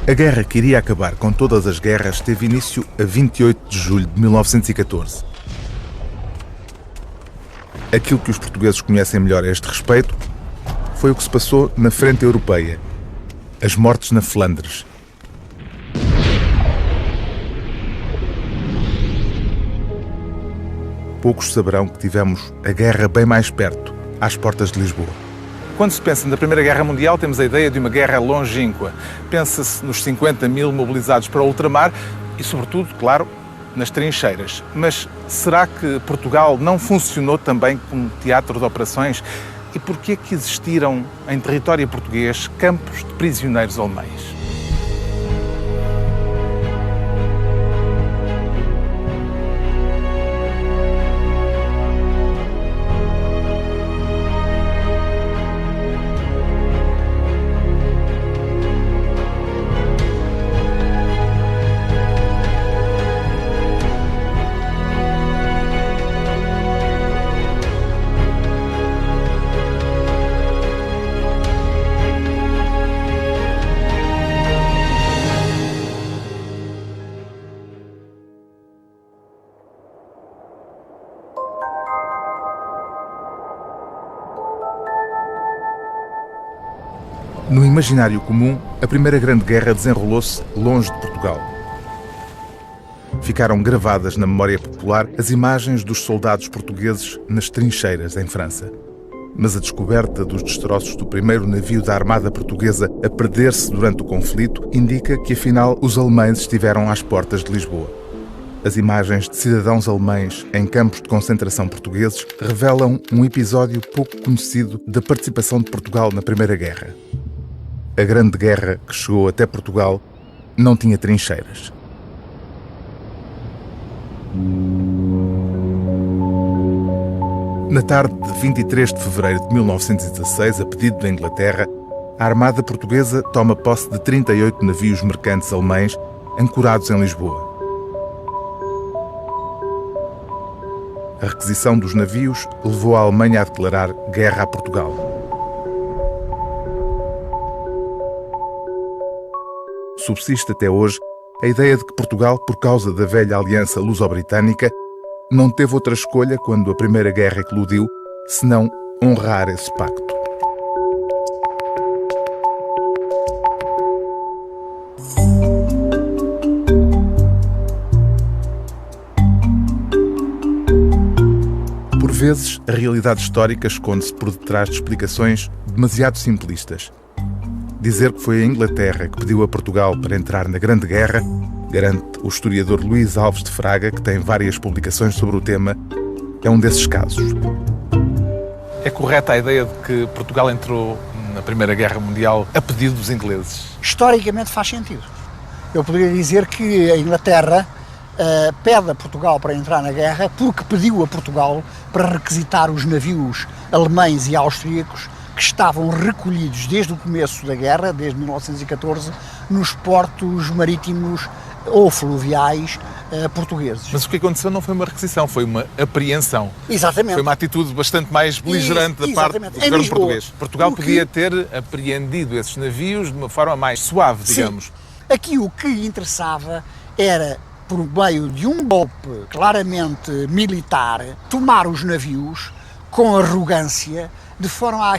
A guerra que iria acabar com todas as guerras teve início a 28 de julho de 1914. Aquilo que os portugueses conhecem melhor a este respeito foi o que se passou na frente europeia, as mortes na Flandres. Poucos saberão que tivemos a guerra bem mais perto, às portas de Lisboa. Quando se pensa na Primeira Guerra Mundial, temos a ideia de uma guerra longínqua. Pensa-se nos 50 mil mobilizados para o ultramar e, sobretudo, claro, nas trincheiras. Mas será que Portugal não funcionou também como teatro de operações? E porquê que existiram, em território português, campos de prisioneiros alemães? No imaginário comum, a Primeira Grande Guerra desenrolou-se longe de Portugal. Ficaram gravadas na memória popular as imagens dos soldados portugueses nas trincheiras, em França. Mas a descoberta dos destroços do primeiro navio da Armada Portuguesa a perder-se durante o conflito indica que, afinal, os alemães estiveram às portas de Lisboa. As imagens de cidadãos alemães em campos de concentração portugueses revelam um episódio pouco conhecido da participação de Portugal na Primeira Guerra. A Grande Guerra que chegou até Portugal não tinha trincheiras. Na tarde de 23 de fevereiro de 1916, a pedido da Inglaterra, a Armada Portuguesa toma posse de 38 navios mercantes alemães ancorados em Lisboa. A requisição dos navios levou a Alemanha a declarar guerra a Portugal. Subsiste até hoje a ideia de que Portugal, por causa da velha aliança luso-britânica, não teve outra escolha quando a Primeira Guerra eclodiu, senão honrar esse pacto. Por vezes, a realidade histórica esconde-se por detrás de explicações demasiado simplistas. Dizer que foi a Inglaterra que pediu a Portugal para entrar na Grande Guerra, garante o historiador Luís Alves de Fraga, que tem várias publicações sobre o tema, é um desses casos. É correta a ideia de que Portugal entrou na Primeira Guerra Mundial a pedido dos ingleses? Historicamente faz sentido. Eu poderia dizer que a Inglaterra pede a Portugal para entrar na guerra porque pediu a Portugal para requisitar os navios alemães e austríacos que estavam recolhidos desde o começo da guerra, desde 1914, nos portos marítimos ou fluviais portugueses. Mas o que aconteceu não foi uma requisição, foi uma apreensão. Exatamente. Foi uma atitude bastante mais beligerante da parte do governo português. Portugal podia ter apreendido esses navios de uma forma mais suave, digamos. Sim. Aqui o que interessava era, por meio de um golpe claramente militar, tomar os navios com arrogância, de forma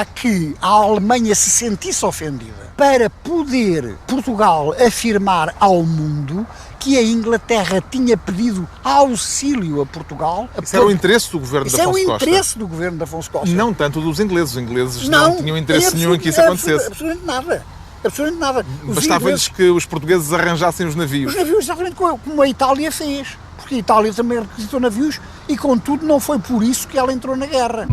a que a Alemanha se sentisse ofendida, para poder Portugal afirmar ao mundo que a Inglaterra tinha pedido auxílio a Portugal. Isso era o interesse do governo de Afonso Costa. Isso é o interesse do governo de Afonso Costa. Não tanto dos ingleses. Os ingleses não tinham interesse nenhum em que isso acontecesse. Absolutamente nada. Absolutamente nada. Bastava-lhes que os portugueses arranjassem os navios. Os navios, exatamente como a Itália fez. Porque a Itália também requisitou navios e, contudo, não foi por isso que ela entrou na guerra.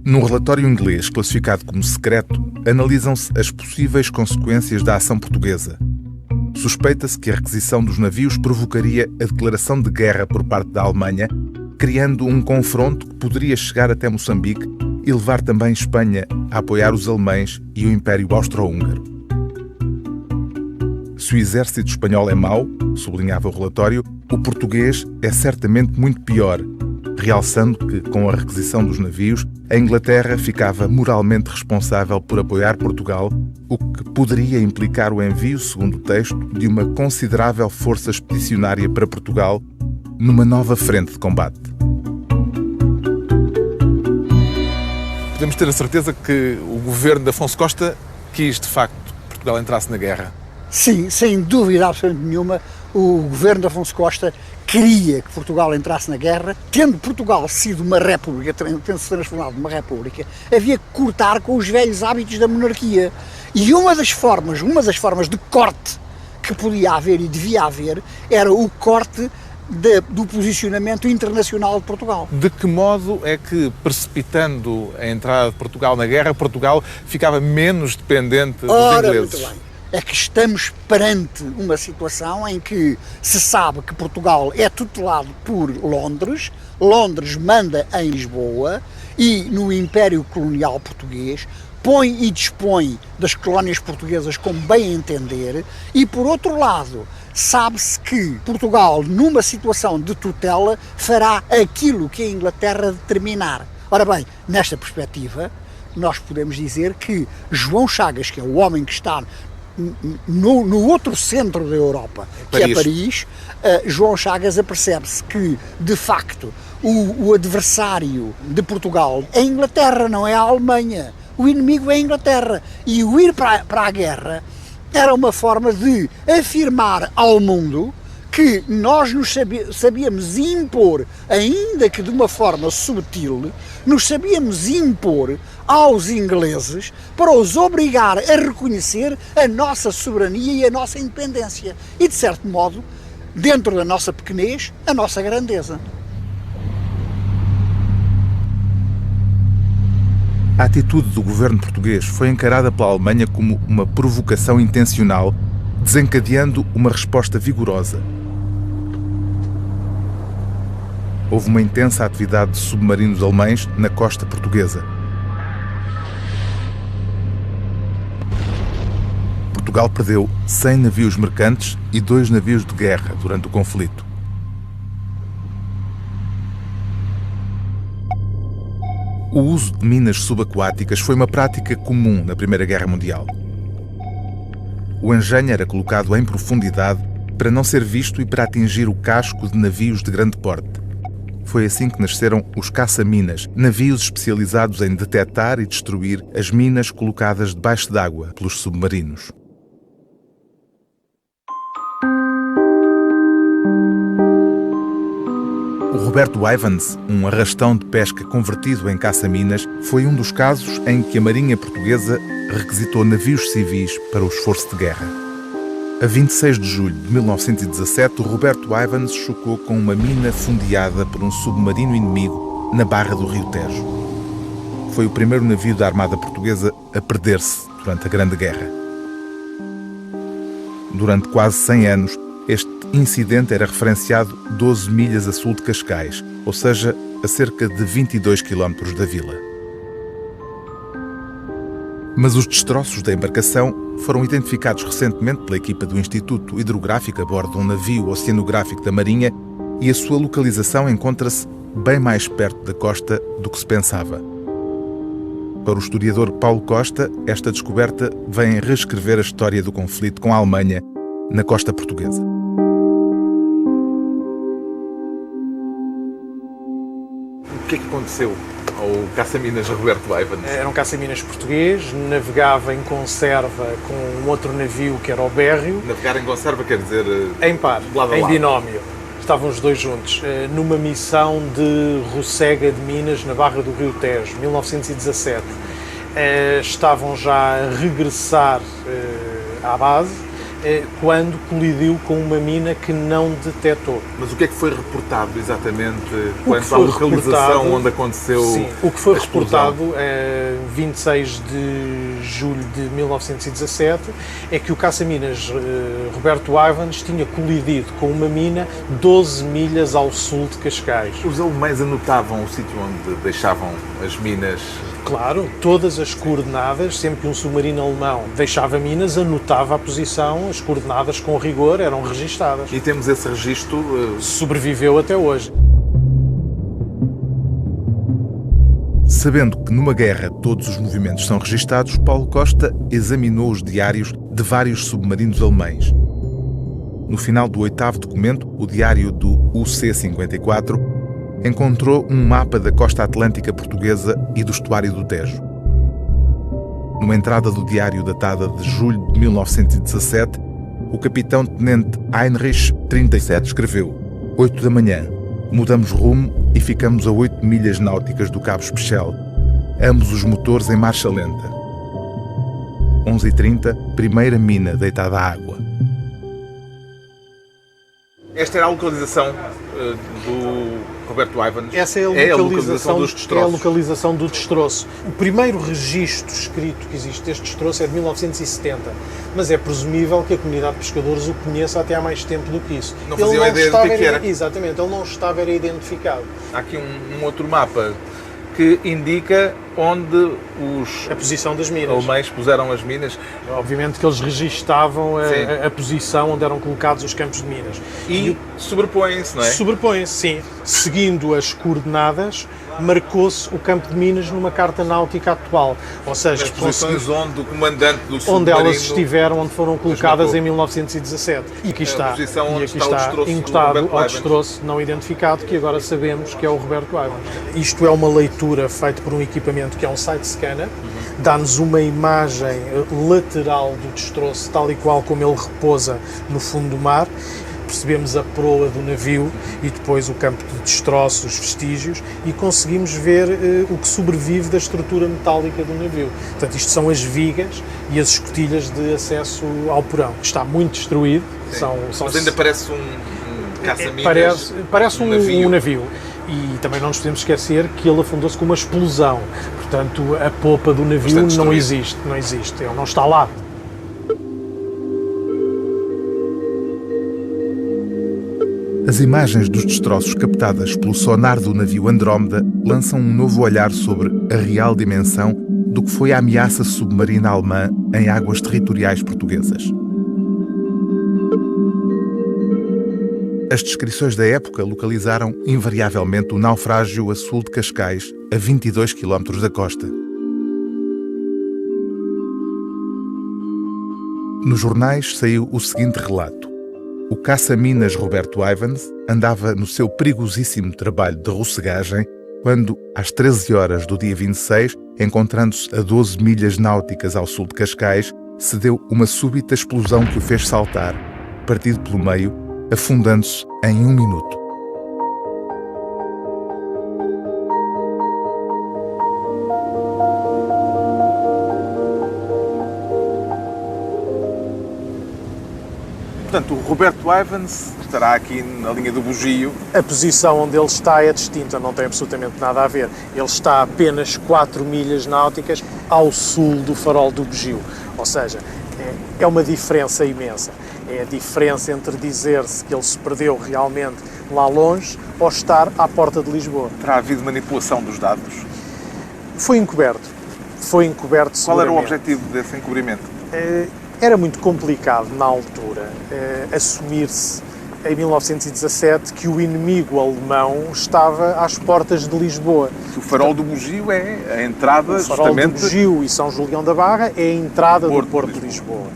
Num relatório inglês classificado como secreto, analisam-se as possíveis consequências da ação portuguesa. Suspeita-se que a requisição dos navios provocaria a declaração de guerra por parte da Alemanha, criando um confronto que poderia chegar até Moçambique e levar também Espanha a apoiar os alemães e o Império Austro-Húngaro. Se o exército espanhol é mau, sublinhava o relatório, o português é certamente muito pior, realçando que, com a requisição dos navios, a Inglaterra ficava moralmente responsável por apoiar Portugal, o que poderia implicar o envio, segundo o texto, de uma considerável força expedicionária para Portugal numa nova frente de combate. Podemos ter a certeza que o governo de Afonso Costa quis, de facto, que Portugal entrasse na guerra? Sim, sem dúvida absolutamente nenhuma, o governo de Afonso Costa queria que Portugal entrasse na guerra. Tendo Portugal sido uma república, tendo se transformado numa república, havia que cortar com os velhos hábitos da monarquia. E uma das formas de corte que podia haver e devia haver era o corte do posicionamento internacional de Portugal. De que modo é que, precipitando a entrada de Portugal na guerra, Portugal ficava menos dependente dos ingleses? Muito bem. É que estamos perante uma situação em que se sabe que Portugal é tutelado por Londres, Londres manda em Lisboa e no Império Colonial Português põe e dispõe das colónias portuguesas como bem entender, e por outro lado sabe-se que Portugal, numa situação de tutela, fará aquilo que a Inglaterra determinar. Ora bem, nesta perspectiva, nós podemos dizer que João Chagas, que é o homem que está no outro centro da Europa, que é Paris, João Chagas apercebe-se que, de facto, o adversário de Portugal é a Inglaterra, não é a Alemanha. O inimigo é a Inglaterra. E o ir para a guerra era uma forma de afirmar ao mundo que nós nos sabíamos impor, ainda que de uma forma subtil, nos sabíamos impor aos ingleses para os obrigar a reconhecer a nossa soberania e a nossa independência. E, de certo modo, dentro da nossa pequenez, a nossa grandeza. A atitude do governo português foi encarada pela Alemanha como uma provocação intencional, desencadeando uma resposta vigorosa. Houve uma intensa atividade de submarinos alemães na costa portuguesa. Portugal perdeu 100 navios mercantes e 2 navios de guerra durante o conflito. O uso de minas subaquáticas foi uma prática comum na Primeira Guerra Mundial. O engenho era colocado em profundidade para não ser visto e para atingir o casco de navios de grande porte. Foi assim que nasceram os caça-minas, navios especializados em detectar e destruir as minas colocadas debaixo d'água pelos submarinos. O Roberto Ivans, um arrastão de pesca convertido em caça-minas, foi um dos casos em que a Marinha Portuguesa requisitou navios civis para o esforço de guerra. A 26 de julho de 1917, o Roberto Ivans chocou com uma mina fundeada por um submarino inimigo na barra do Rio Tejo. Foi o primeiro navio da Armada Portuguesa a perder-se durante a Grande Guerra. Durante quase 100 anos, este incidente era referenciado 12 milhas a sul de Cascais, ou seja, a cerca de 22 quilómetros da vila. Mas os destroços da embarcação foram identificados recentemente pela equipa do Instituto Hidrográfico a bordo de um navio oceanográfico da Marinha e a sua localização encontra-se bem mais perto da costa do que se pensava. Para o historiador Paulo Costa, esta descoberta vem reescrever a história do conflito com a Alemanha na costa portuguesa. O que é que aconteceu ao caça-minas Roberto Ivans? Era um caça-minas português, navegava em conserva com um outro navio que era o Bérrio. Navegar em conserva quer dizer... Em par, lado a em lado. Binómio. Estavam os dois juntos, numa missão de rossega de minas na Barra do Rio Tejo, 1917. Estavam já a regressar à base, quando colidiu com uma mina que não detectou. Mas o que é que foi reportado exatamente quanto à localização onde aconteceu? Sim, o que foi reportado, 26 de julho de 1917, é que o caça-minas Roberto Ivans tinha colidido com uma mina 12 milhas ao sul de Cascais. Os alemães anotavam o sítio onde deixavam as minas? Claro, todas as coordenadas, sempre que um submarino alemão deixava minas, anotava a posição, as coordenadas com rigor eram registadas. E temos esse registro? Sobreviveu até hoje. Sabendo que numa guerra todos os movimentos são registados, Paulo Costa examinou os diários de vários submarinos alemães. No final do 8º documento, o diário do UC-54, encontrou um mapa da costa atlântica portuguesa e do estuário do Tejo. Numa entrada do diário datada de julho de 1917, o capitão-tenente Heinrich 37 escreveu: 8 da manhã, mudamos rumo e ficamos a 8 milhas náuticas do Cabo Especial, ambos os motores em marcha lenta. 11h30, primeira mina deitada à água. Esta era a localização do Roberto Ivans. Essa é a localização dos destroços. É a localização do destroço. O primeiro registro escrito que existe deste destroço é de 1970, mas é presumível que a comunidade de pescadores o conheça até há mais tempo do que isso. Não fazia ideia do que era. Exatamente, ele não estava identificado. Há aqui um outro mapa que indica onde a posição das minas. Os alemães puseram as minas. Obviamente que eles registavam a posição onde eram colocados os campos de minas. E sobrepõem-se, não é? Sobrepõem-se, sim. Seguindo as coordenadas, marcou-se o campo de minas numa carta náutica atual. Ou seja, as posições onde o comandante do submarino... Onde elas estiveram, onde foram colocadas em 1917. E aqui está, encostado ao destroço não identificado, que agora sabemos que é o Roberto Ivans. Isto é uma leitura feita por um equipamento que é um side scanner, dá-nos uma imagem lateral do destroço, tal e qual como ele repousa no fundo do mar. Percebemos a proa do navio e depois o campo de destroços, os vestígios, e conseguimos ver o que sobrevive da estrutura metálica do navio. Portanto, isto são as vigas e as escotilhas de acesso ao porão. Está muito destruído. Mas ainda parece um caça-minas. Parece um navio. E também não nos podemos esquecer que ele afundou-se com uma explosão. Portanto, a popa do navio não existe. Ele não está lá. As imagens dos destroços captadas pelo sonar do navio Andrómeda lançam um novo olhar sobre a real dimensão do que foi a ameaça submarina alemã em águas territoriais portuguesas. As descrições da época localizaram invariavelmente o naufrágio a sul de Cascais, a 22 km da costa. Nos jornais saiu o seguinte relato: o caça-minas Roberto Ivans andava no seu perigosíssimo trabalho de rossegagem quando, às 13 horas do dia 26, encontrando-se a 12 milhas náuticas ao sul de Cascais, se deu uma súbita explosão que o fez saltar, partido pelo meio, afundando-se em 1 minuto. Portanto, o Roberto Ivans estará aqui na linha do Bugio. A posição onde ele está é distinta, não tem absolutamente nada a ver. Ele está a apenas 4 milhas náuticas ao sul do farol do Bugio. Ou seja, é uma diferença imensa. É a diferença entre dizer-se que ele se perdeu realmente lá longe ou estar à porta de Lisboa. Terá havido manipulação dos dados? Foi encoberto. Qual era o objetivo desse encobrimento? Era muito complicado, na altura, assumir-se, em 1917, que o inimigo alemão estava às portas de Lisboa. O farol do Bugio é a entrada, o farol do Bugio e São Julião da Barra é a entrada do Porto de Lisboa.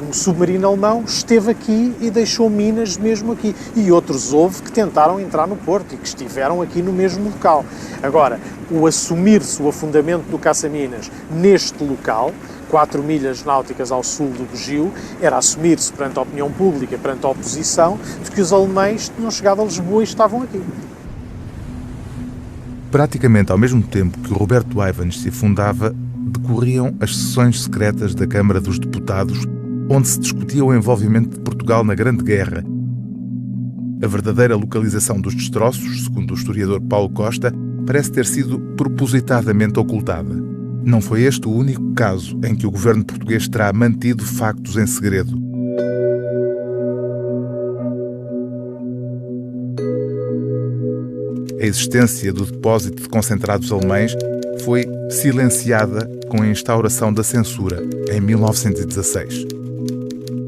Um submarino alemão esteve aqui e deixou minas mesmo aqui. E outros houve que tentaram entrar no porto e que estiveram aqui no mesmo local. Agora, o assumir-se o afundamento do caça-minas neste local, 4 milhas náuticas ao sul do Bugio, era assumir-se perante a opinião pública, perante a oposição, de que os alemães tinham chegado a Lisboa e estavam aqui. Praticamente ao mesmo tempo que o Roberto Ivans se afundava, decorriam as sessões secretas da Câmara dos Deputados, onde se discutia o envolvimento de Portugal na Grande Guerra. A verdadeira localização dos destroços, segundo o historiador Paulo Costa, parece ter sido propositadamente ocultada. Não foi este o único caso em que o governo português terá mantido factos em segredo. A existência do depósito de concentrados alemães foi silenciada com a instauração da censura, em 1916.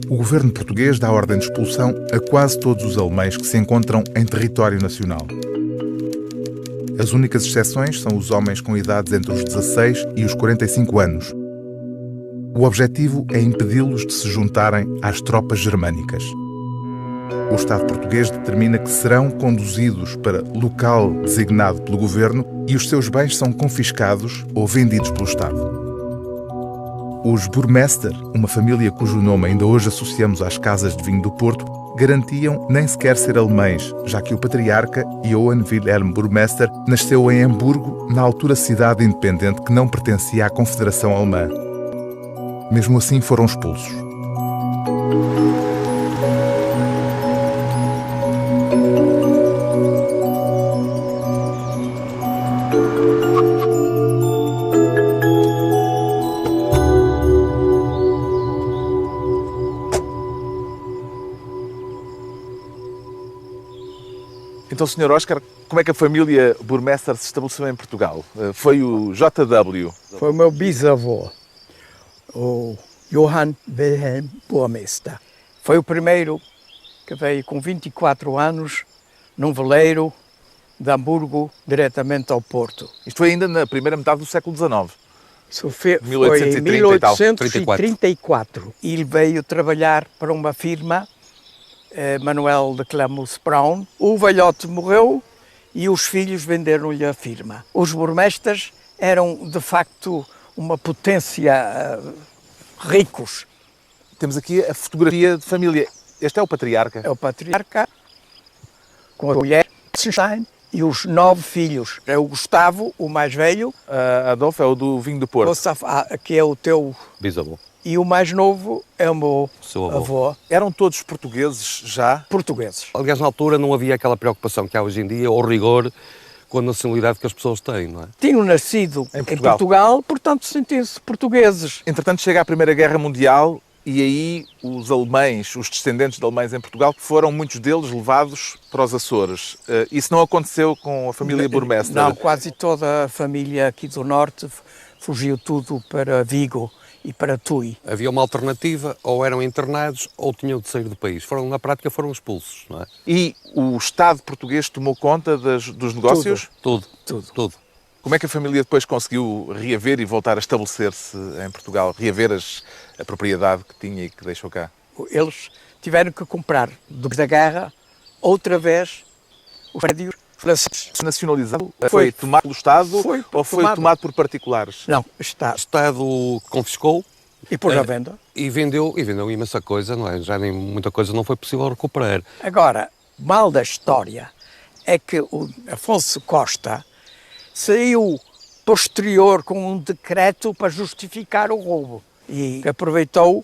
O governo português dá ordem de expulsão a quase todos os alemães que se encontram em território nacional. As únicas exceções são os homens com idades entre os 16 e os 45 anos. O objetivo é impedi-los de se juntarem às tropas germânicas. O Estado português determina que serão conduzidos para local designado pelo governo e os seus bens são confiscados ou vendidos pelo Estado. Os Burmester, uma família cujo nome ainda hoje associamos às casas de vinho do Porto, garantiam nem sequer ser alemães, já que o patriarca, Johann Wilhelm Burmester, nasceu em Hamburgo, na altura cidade independente que não pertencia à Confederação Alemã. Mesmo assim foram expulsos. Então, Sr. Oscar, como é que a família Burmester se estabeleceu em Portugal? Foi o JW? Foi o meu bisavô, o Johann Wilhelm Burmester. Foi o primeiro que veio com 24 anos num veleiro de Hamburgo diretamente ao Porto. Isto foi ainda na primeira metade do século XIX. Isso foi em 1830 e tal. 1834. E ele veio trabalhar para uma firma, Manuel de Clemus Braun. O velhote morreu e os filhos venderam-lhe a firma. Os burmesters eram, de facto, uma potência ricos. Temos aqui a fotografia de família. Este é o patriarca? É o patriarca, com a mulher, e os 9 filhos. É o Gustavo, o mais velho. Adolfo é o do vinho do Porto. Que é o teu bisavô. E o mais novo é o meu avô. Eram todos portugueses já? Portugueses. Aliás, na altura não havia aquela preocupação que há hoje em dia, ou rigor, com a nacionalidade que as pessoas têm, não é? Tinham nascido em Portugal, portanto sentiam-se portugueses. Entretanto, chega a Primeira Guerra Mundial e aí os alemães, os descendentes de alemães em Portugal, foram muitos deles levados para os Açores. Isso não aconteceu com a família Burmester? Não, quase toda a família aqui do Norte fugiu tudo para Vigo e para Tui. Havia uma alternativa, ou eram internados ou tinham de sair do país. Na prática foram expulsos, não é? E o Estado português tomou conta dos negócios? Tudo. Como é que a família depois conseguiu reaver e voltar a estabelecer-se em Portugal? Reaver a propriedade que tinha e que deixou cá? Eles tiveram que comprar, depois da guerra, outra vez os prédios franceses. Nacionalizado? Foi tomado pelo Estado ou foi tomado por particulares? Não, o Estado confiscou. E pôs à venda. E vendeu imensa coisa, não é? Já nem muita coisa não foi possível recuperar. Agora, mal da história é que o Afonso Costa saiu posterior com um decreto para justificar o roubo e aproveitou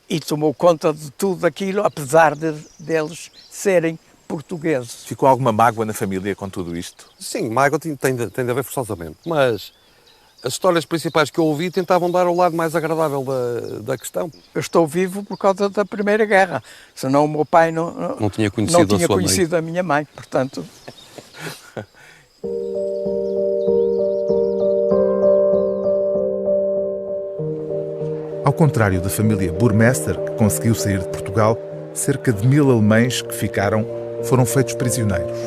e tomou conta de tudo aquilo, apesar deles serem portugueses. Ficou alguma mágoa na família com tudo isto? Sim, mágoa tem de haver forçosamente, mas as histórias principais que eu ouvi tentavam dar o lado mais agradável da questão. Eu estou vivo por causa da Primeira Guerra, senão o meu pai não tinha conhecido a minha mãe, portanto... Ao contrário da família Burmester, que conseguiu sair de Portugal, cerca de 1000 alemães que ficaram foram feitos prisioneiros.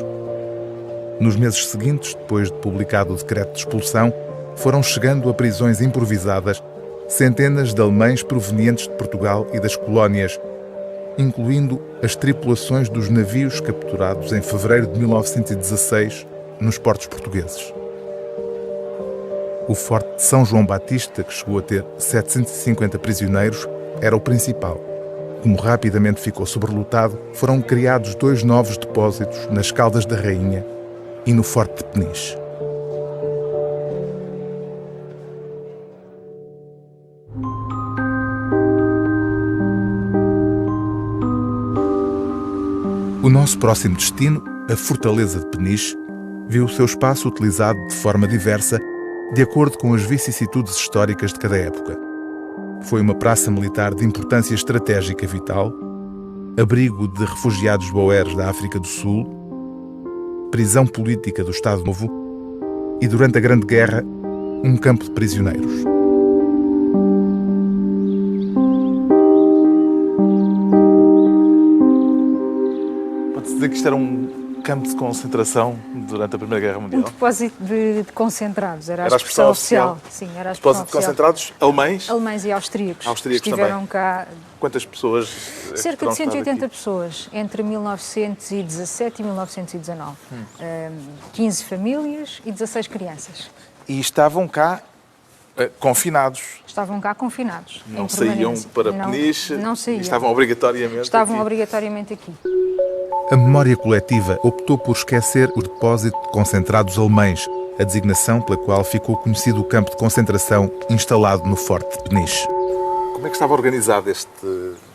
Nos meses seguintes, depois de publicado o decreto de expulsão, foram chegando a prisões improvisadas centenas de alemães provenientes de Portugal e das colónias, incluindo as tripulações dos navios capturados em fevereiro de 1916 nos portos portugueses. O Forte de São João Batista, que chegou a ter 750 prisioneiros, era o principal. Como rapidamente ficou sobrelotado, foram criados 2 novos depósitos nas Caldas da Rainha e no Forte de Peniche. O nosso próximo destino, a Fortaleza de Peniche, viu o seu espaço utilizado de forma diversa de acordo com as vicissitudes históricas de cada época. Foi uma praça militar de importância estratégica vital, abrigo de refugiados boeres da África do Sul, prisão política do Estado Novo e, durante a Grande Guerra, um campo de prisioneiros. Pode-se dizer que isto era um campo de concentração durante a Primeira Guerra Mundial? Um depósito de concentrados, era a expressão oficial. Sim, era a expressão Depósito de concentrados alemães? Alemães e austríacos. Austríacos estiveram também. cá. Quantas pessoas? Cerca de 180 pessoas, entre 1917 e 1919. 15 famílias e 16 crianças. E estavam cá confinados? Estavam cá confinados. Não saíam para Peniche? Não saíam. Estavam obrigatoriamente Estavam aqui? obrigatoriamente aqui. A memória coletiva optou por esquecer o depósito de concentrados alemães, a designação pela qual ficou conhecido o campo de concentração instalado no Forte de Peniche. Como é que estava organizado este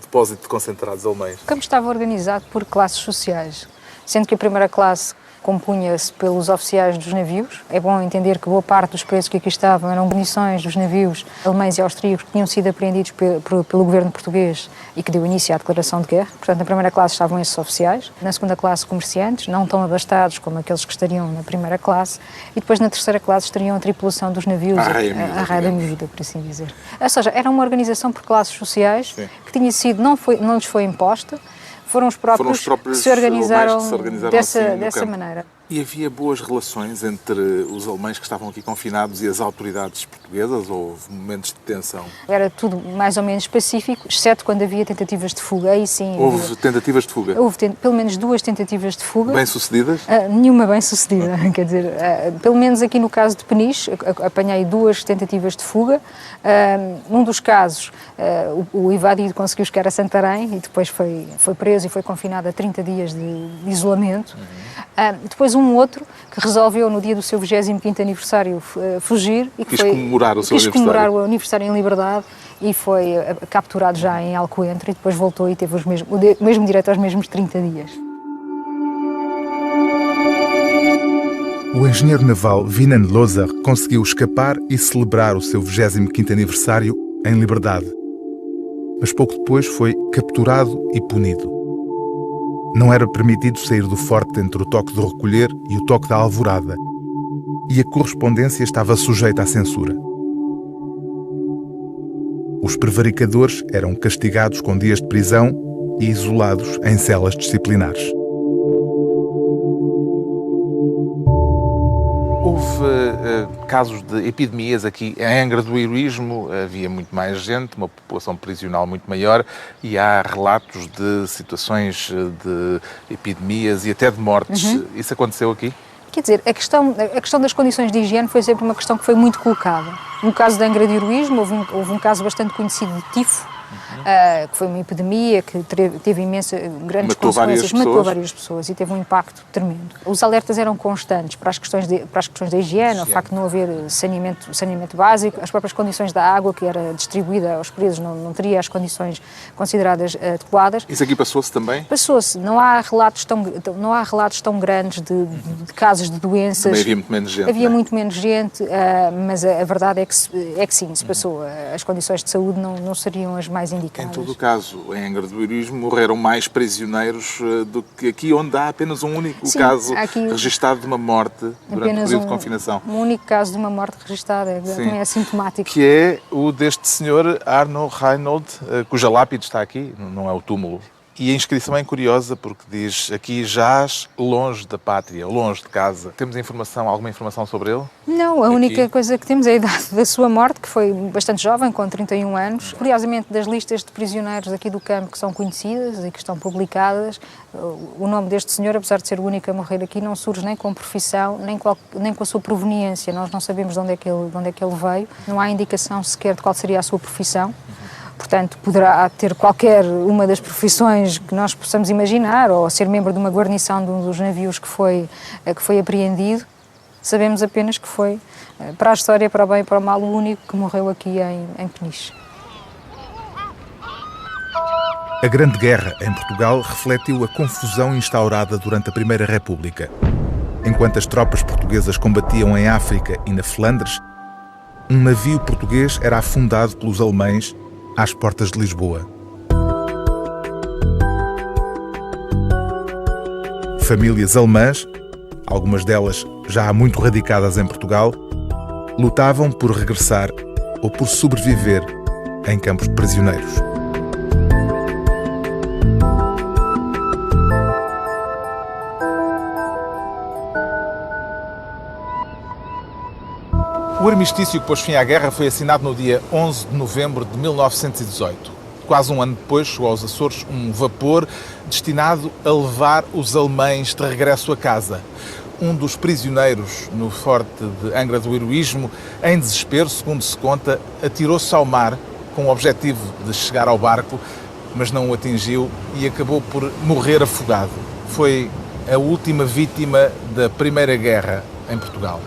depósito de concentrados alemães? O campo estava organizado por classes sociais, sendo que a primeira classe compunha-se pelos oficiais dos navios. É bom entender que boa parte dos presos que aqui estavam eram munições dos navios alemães e austríacos que tinham sido apreendidos pelo governo português e que deu início à declaração de guerra. Portanto, na primeira classe estavam esses oficiais, na segunda classe comerciantes, não tão abastados como aqueles que estariam na primeira classe, e depois na terceira classe estariam a tripulação dos navios, a raia da miúda, por assim dizer. Ou seja, era uma organização por classes sociais. Sim. Que tinha sido, não lhes foi imposta. Foram os próprios que se organizaram dessa maneira. E havia boas relações entre os alemães que estavam aqui confinados e as autoridades portuguesas? Ou houve momentos de tensão? Era tudo mais ou menos pacífico, exceto quando havia tentativas de fuga. Aí sim. Houve tentativas de fuga? Houve pelo menos 2 tentativas de fuga. Bem-sucedidas? Nenhuma bem-sucedida. Quer dizer, pelo menos aqui no caso de Peniche, apanhei 2 tentativas de fuga. Num dos casos, o evadido conseguiu chegar a Santarém e depois foi preso e foi confinado a 30 dias de isolamento. Depois um outro que resolveu no dia do seu 25º aniversário fugir e quis comemorar comemorar o aniversário em liberdade e foi capturado já em Alcoentre e depois voltou e teve o mesmo direito aos mesmos 30 dias. O engenheiro naval Wienen Loser conseguiu escapar e celebrar o seu 25º aniversário em liberdade. Mas pouco depois foi capturado e punido. Não era permitido sair do forte entre o toque de recolher e o toque da alvorada, e a correspondência estava sujeita à censura. Os prevaricadores eram castigados com dias de prisão e isolados em celas disciplinares. Houve casos de epidemias aqui. Em Angra do Heroísmo havia muito mais gente, uma população prisional muito maior, e há relatos de situações de epidemias e até de mortes. Isso aconteceu aqui? Quer dizer, a questão das condições de higiene foi sempre uma questão que foi muito colocada. No caso de Angra do Heroísmo, houve um caso bastante conhecido de tifo, que foi uma epidemia que teve grandes consequências, matou várias pessoas e teve um impacto tremendo. Os alertas eram constantes para as questões da higiene, o facto de não haver saneamento básico, as próprias condições da água que era distribuída aos presos não teria as condições consideradas adequadas. Isso aqui passou-se também? Passou-se. Não há relatos tão grandes de casos de doenças. Também havia muito menos gente. Havia muito menos gente, mas a verdade é que sim, se passou. As condições de saúde não seriam as mais indicadas. Em todo o caso, em Angra do Heroísmo morreram mais prisioneiros do que aqui, onde há apenas um único caso registado de uma morte durante o período de confinação. Um único caso de uma morte registada, também é sintomático. Que é o deste senhor Arno Reinhold, cuja lápide está aqui, não é o túmulo. E a inscrição é curiosa porque diz aqui jaz longe da pátria, longe de casa. Temos alguma informação sobre ele? Não, a única coisa que temos é a idade da sua morte, que foi bastante jovem, com 31 anos. Curiosamente, das listas de prisioneiros aqui do campo que são conhecidas e que estão publicadas, o nome deste senhor, apesar de ser o único a morrer aqui, não surge nem com profissão, nem com a sua proveniência. Nós não sabemos de onde é que ele veio, não há indicação sequer de qual seria a sua profissão. Portanto, poderá ter qualquer uma das profissões que nós possamos imaginar, ou ser membro de uma guarnição de um dos navios que foi apreendido. Sabemos apenas que foi, para a história, para o bem e para o mal, o único que morreu aqui em Peniche. A Grande Guerra em Portugal refletiu a confusão instaurada durante a Primeira República. Enquanto as tropas portuguesas combatiam em África e na Flandres, um navio português era afundado pelos alemães às portas de Lisboa. Famílias alemãs, algumas delas já há muito radicadas em Portugal, lutavam por regressar ou por sobreviver em campos de prisioneiros. O armistício que pôs fim à guerra foi assinado no dia 11 de novembro de 1918. Quase um ano depois chegou aos Açores um vapor destinado a levar os alemães de regresso a casa. Um dos prisioneiros no forte de Angra do Heroísmo, em desespero, segundo se conta, atirou-se ao mar com o objetivo de chegar ao barco, mas não o atingiu e acabou por morrer afogado. Foi a última vítima da Primeira Guerra em Portugal.